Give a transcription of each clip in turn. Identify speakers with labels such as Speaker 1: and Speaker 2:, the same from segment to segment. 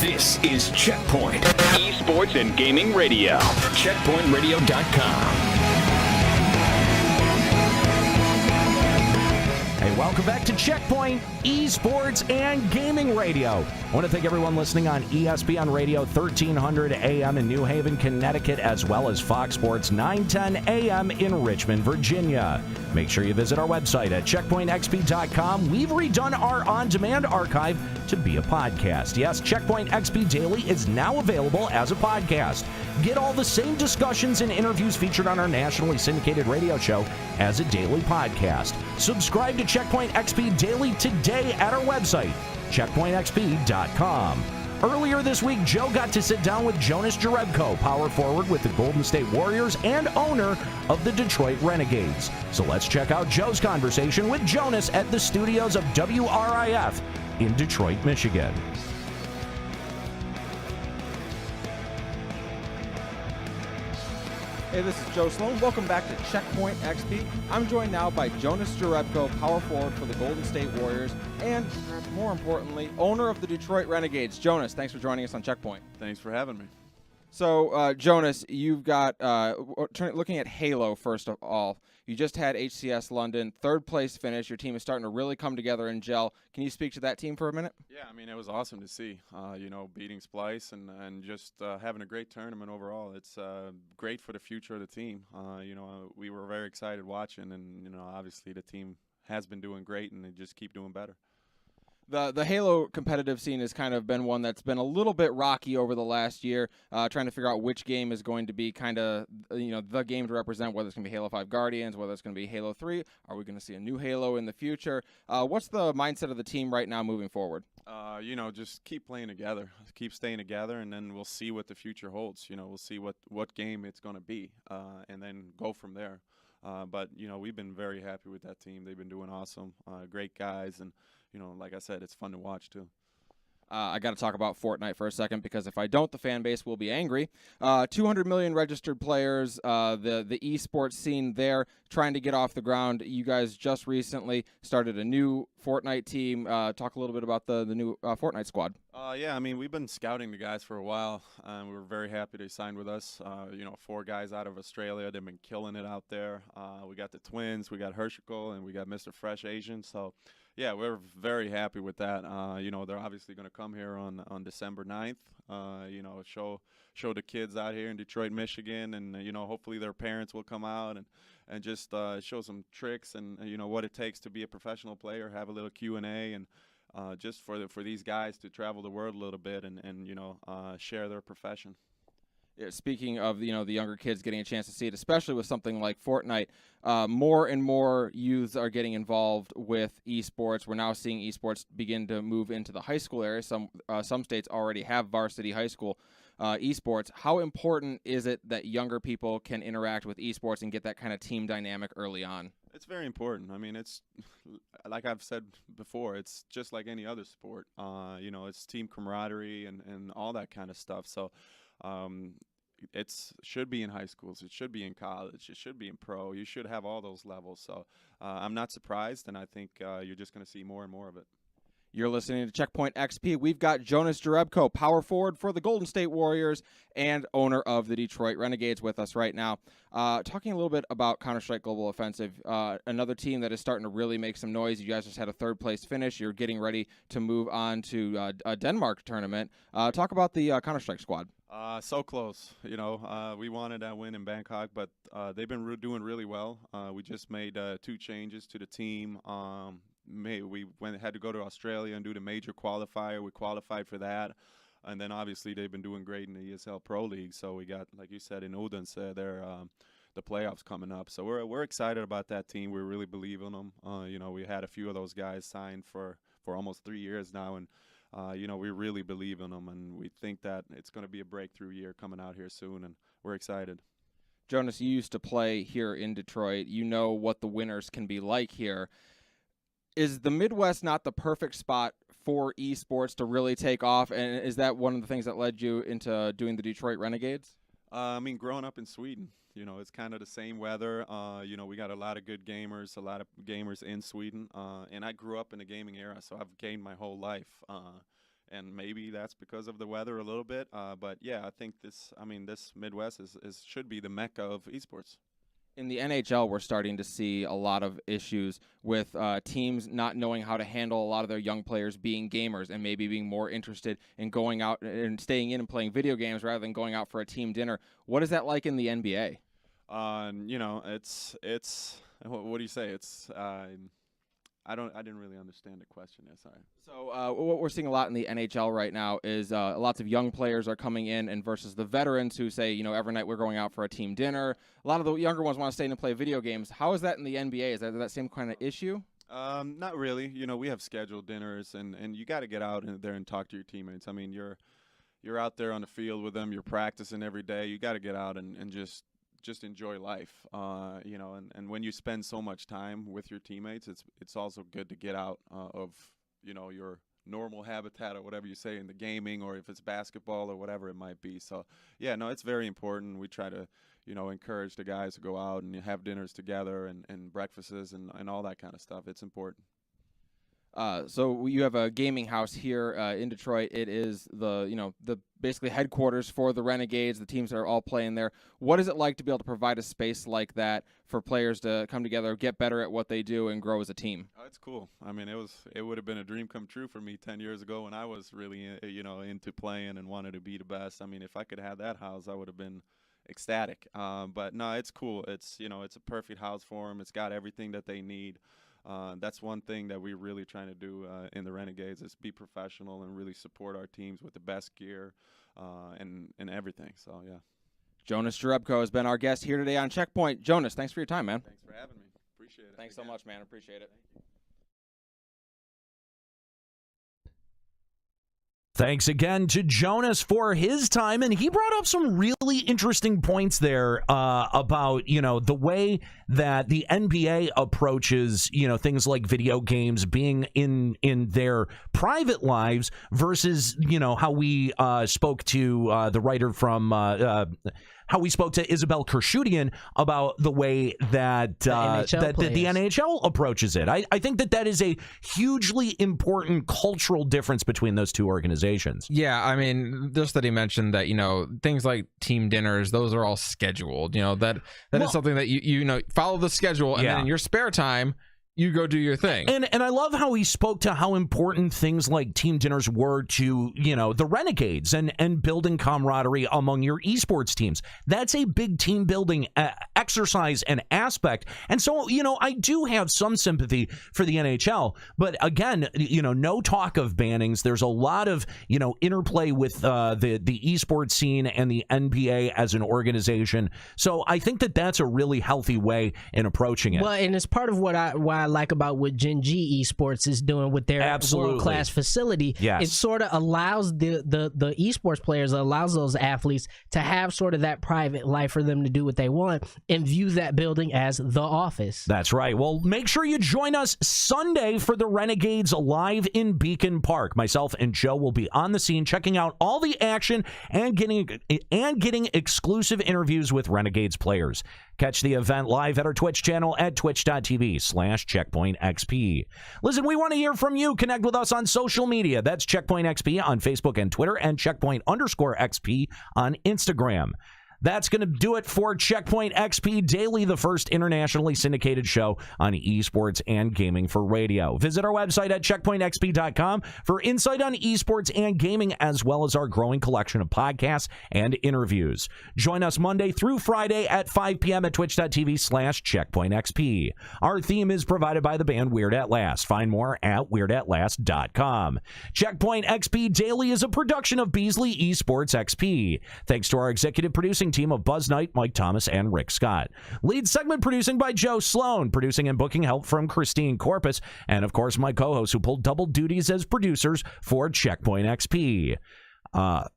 Speaker 1: This is Checkpoint, esports and gaming radio. CheckpointRadio.com.
Speaker 2: Hey, welcome back to Checkpoint Esports and Gaming Radio. I want to thank everyone listening on ESPN Radio 1300 AM in New Haven, Connecticut, as well as Fox Sports 910 AM in Richmond, Virginia. Make sure you visit our website at CheckpointXP.com. We've redone our on-demand archive to be a podcast. Yes, Checkpoint XP Daily is now available as a podcast. Get all the same discussions and interviews featured on our nationally syndicated radio show as a daily podcast. Subscribe to Checkpoint XP Daily today at our website, CheckpointXP.com. Earlier this week, Joe got to sit down with Jonas Jerebko, power forward with the Golden State Warriors and owner of the Detroit Renegades. So let's check out Joe's conversation with Jonas at the studios of WRIF in Detroit, Michigan.
Speaker 3: Hey, this is Joe Sloan. Welcome back to Checkpoint XP. I'm joined now by Jonas Jerebko, power forward for the Golden State Warriors, and more importantly, owner of the Detroit Renegades. Jonas, thanks for joining us on Checkpoint.
Speaker 4: Thanks for having me.
Speaker 3: So, Jonas, you've got, looking at Halo first of all, you just had HCS London, third place finish. Your team is starting to really come together and gel. Can you speak to that team for a minute?
Speaker 4: Yeah, I mean, it was awesome to see, beating Splice and just having a great tournament overall. It's great for the future of the team. We were very excited watching, and, obviously the team has been doing great, and they just keep doing better.
Speaker 3: The Halo competitive scene has kind of been one that's been a little bit rocky over the last year, trying to figure out which game is going to be kind of, the game to represent, whether it's going to be Halo 5 Guardians, whether it's going to be Halo 3. Are we going to see a new Halo in the future? What's the mindset of the team right now moving forward?
Speaker 4: Just keep playing together, keep staying together, and then we'll see what the future holds. We'll see what game it's going to be, and then go from there. But we've been very happy with that team. They've been doing awesome, great guys, and like I said, it's fun to watch too.
Speaker 3: I got to talk about Fortnite for a second, because if I don't, the fan base will be angry. 200 million registered players, the esports scene there trying to get off the ground. You guys just recently started a new Fortnite team. Talk a little bit about the new Fortnite squad.
Speaker 4: Yeah, I mean, we've been scouting the guys for a while. We were very happy they signed with us. 4 guys out of Australia. They've been killing it out there. We got the twins, we got Jerebko, and we got Mr. Fresh Asian. So, yeah, we're very happy with that. They're obviously going to come here on December 9th, show the kids out here in Detroit, Michigan, and, hopefully their parents will come out and just show some tricks and, what it takes to be a professional player, have a little Q&A, and just for these guys to travel the world a little bit and share their profession.
Speaker 3: Yeah, speaking of the younger kids getting a chance to see it, especially with something like Fortnite, more and more youths are getting involved with esports. We're now seeing esports begin to move into the high school area. Some states already have varsity high school esports. How important is it that younger people can interact with esports and get that kind of team dynamic early on?
Speaker 4: It's very important. I mean, it's like I've said before, it's just like any other sport. It's team camaraderie and all that kind of stuff. So it should be in high schools. It should be in college. It should be in pro. You should have all those levels. So I'm not surprised, and I think you're just going to see more and more of it.
Speaker 3: You're listening to Checkpoint XP. We've got Jonas Jerebko, power forward for the Golden State Warriors and owner of the Detroit Renegades, with us right now. Talking a little bit about Counter-Strike Global Offensive, another team that is starting to really make some noise. You guys just had a third-place finish. You're getting ready to move on to a Denmark tournament. Talk about the Counter-Strike squad.
Speaker 4: So close. We wanted that win in Bangkok, but they've been doing really well. We just made 2 changes to the team. We had to go to Australia and do the major qualifier. We qualified for that, and then obviously they've been doing great in the ESL Pro League. So we got, like you said, in Odense, the playoffs coming up. So we're excited about that team. We really believe in them. We had a few of those guys signed for almost 3 years now, and we really believe in them, and we think that it's going to be a breakthrough year coming out here soon, and we're excited.
Speaker 3: Jonas, you used to play here in Detroit. You know what the winners can be like here. Is the Midwest not the perfect spot for esports to really take off? And is that one of the things that led you into doing the Detroit Renegades?
Speaker 4: I mean, growing up in Sweden, it's kind of the same weather. We got a lot of good gamers, a lot of gamers in Sweden. And I grew up in the gaming era, so I've gamed my whole life. and maybe that's because of the weather a little bit. But yeah, I think this Midwest should be the mecca of esports.
Speaker 3: In the NHL, we're starting to see a lot of issues with teams not knowing how to handle a lot of their young players being gamers and maybe being more interested in going out and staying in and playing video games rather than going out for a team dinner. What is that like in the NBA?
Speaker 4: It's what do you say? I didn't really understand the question there. Sorry.
Speaker 3: So what we're seeing a lot in the NHL right now is lots of young players are coming in, and versus the veterans who say, every night we're going out for a team dinner. A lot of the younger ones want to stay in and play video games. How is that in the NBA? Is that same kind of issue?
Speaker 4: Not really. We have scheduled dinners, and you got to get out there and talk to your teammates. I mean, you're out there on the field with them. You're practicing every day. You got to get out and just enjoy life, and when you spend so much time with your teammates, it's also good to get out of, your normal habitat or whatever you say in the gaming, or if it's basketball or whatever it might be. So, yeah, no, it's very important. We try to, encourage the guys to go out and have dinners together and breakfasts and all that kind of stuff. It's important.
Speaker 3: So you have a gaming house here in Detroit. It is the basically headquarters for the Renegades. The teams that are all playing there. What is it like to be able to provide a space like that for players to come together, get better at what they do, and grow as a team?
Speaker 4: Oh, it's cool. I mean, it would have been a dream come true for me 10 years ago when I was really into playing and wanted to be the best. I mean, if I could have that house, I would have been ecstatic. But no, it's cool. It's it's a perfect house for them. It's got everything that they need. That's one thing that we're really trying to do in the Renegades is be professional and really support our teams with the best gear and everything. So, yeah.
Speaker 3: Jonas Jerebko has been our guest here today on Checkpoint. Jonas, thanks for your time, man.
Speaker 4: Thanks for having me. Appreciate it.
Speaker 3: Thanks so much, man. Appreciate it.
Speaker 4: Thank you.
Speaker 2: Thanks again to Jonas for his time, and he brought up some really interesting points there about the way that the NBA approaches things like video games being in their private lives versus how we spoke to the writer from how we spoke to Isabel Kershudian about the way that the NHL approaches it. I think that is a hugely important cultural difference between those two organizations.
Speaker 5: Yeah, I mean, just that he mentioned that, things like team dinners, those are all scheduled. That is something that you follow the schedule, and then in your spare time, you go do your thing.
Speaker 2: And I love how he spoke to how important things like team dinners were to, the Renegades and building camaraderie among your esports teams. That's a big team building exercise and aspect. And so, I do have some sympathy for the NHL. But again, no talk of bannings. There's a lot of, interplay with the esports scene and the NBA as an organization. So I think that that's a really healthy way in approaching it.
Speaker 6: Well, and it's part of why I like about what Gen G Esports is doing with their world-class facility.
Speaker 2: Yes.
Speaker 6: It sort of allows the esports players, allows those athletes to have sort of that private life for them to do what they want and view that building as the office.
Speaker 2: That's right. Well, make sure you join us Sunday for the Renegades live in Beacon Park. Myself and Joe will be on the scene checking out all the action and getting exclusive interviews with Renegades players. Catch the event live at our Twitch channel at twitch.tv/CheckpointXP. Listen, we want to hear from you. Connect with us on social media. That's CheckpointXP on Facebook and Twitter, and Checkpoint_XP on Instagram. That's going to do it for Checkpoint XP Daily, the first internationally syndicated show on esports and gaming for radio. Visit our website at checkpointxp.com for insight on esports and gaming, as well as our growing collection of podcasts and interviews. Join us Monday through Friday at 5 p.m. at twitch.tv/checkpointxp. Our theme is provided by the band Weird At Last. Find more at weirdAtLast.com. Checkpoint XP Daily is a production of Beasley Esports XP. Thanks to our executive producing team of Buzz Knight, Mike Thomas, and Rick Scott. Lead segment producing by Joe Sloan. Producing and booking help from Christine Corpus. And, of course, my co-hosts who pulled double duties as producers for Checkpoint XP.
Speaker 6: Gotta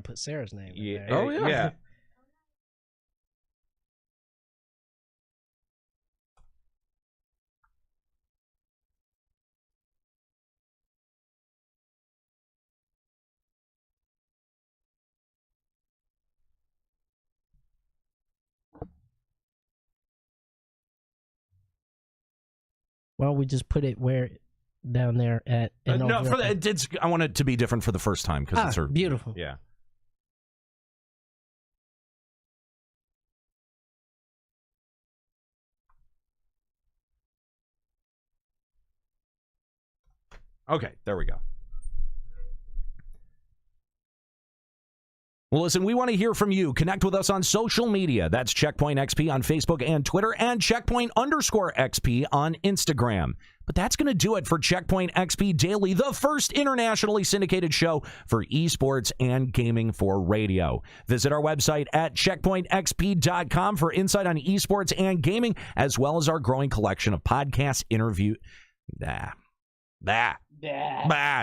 Speaker 6: put Sarah's name in there.
Speaker 5: Oh, yeah.
Speaker 6: Why don't we just put it where down there at?
Speaker 2: No, I want it to be different for the first time because it's her.
Speaker 6: Beautiful.
Speaker 2: Yeah. Okay, there we go. Well, listen, we want to hear from you. Connect with us on social media. That's CheckpointXP on Facebook and Twitter, and Checkpoint_XP on Instagram. But that's going to do it for Checkpoint XP Daily, the first internationally syndicated show for esports and gaming for radio. Visit our website at checkpointxp.com for insight on esports and gaming, as well as our growing collection of podcasts,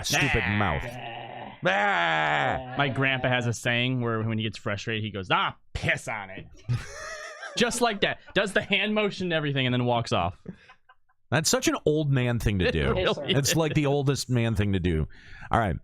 Speaker 2: stupid mouth.
Speaker 7: My grandpa has a saying where when he gets frustrated, he goes, piss on it. Just like that. Does the hand motion and everything and then walks off.
Speaker 2: That's such an old man thing to do. It's like the oldest man thing to do. All right.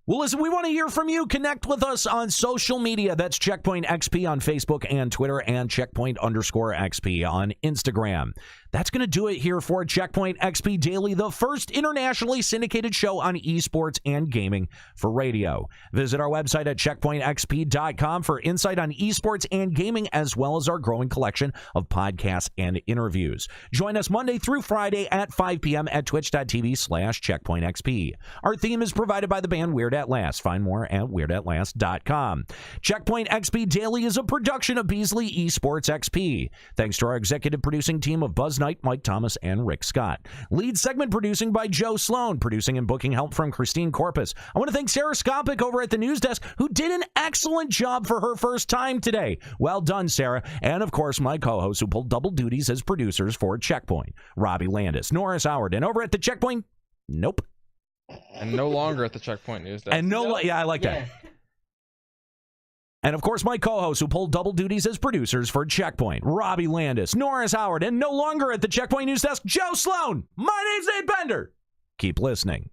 Speaker 2: Well, listen, we want to hear from you. Connect with us on social media. That's Checkpoint XP on Facebook and Twitter, and Checkpoint_XP on Instagram. That's going to do it here for Checkpoint XP Daily, the first internationally syndicated show on esports and gaming for radio. Visit our website at checkpointxp.com for insight on esports and gaming, as well as our growing collection of podcasts and interviews. Join us Monday through Friday at 5 p.m. at twitch.tv/checkpointxp. Our theme is provided by the band Weird At Last. Find more at weirdAtLast.com. Checkpoint XP Daily is a production of Beasley Esports XP. Thanks to our executive producing team of Buzz Knight, Mike Thomas, and Rick Scott. Lead segment producing by Joe Sloan. Producing and booking help from Christine Corpus. I want to thank Sarah Skopik over at the news desk, who did an excellent job for her first time today. Well done, Sarah. And of course, my co-hosts who pulled double duties as producers for Checkpoint. Robbie Landis, Norris Howard, and over at the Checkpoint, nope.
Speaker 5: And no longer at the Checkpoint News Desk.
Speaker 2: And I like that. And of course, my co-hosts who pulled double duties as producers for Checkpoint, Robbie Landis, Norris Howard, and no longer at the Checkpoint News Desk, Joe Sloan. My name's Nate Bender. Keep listening.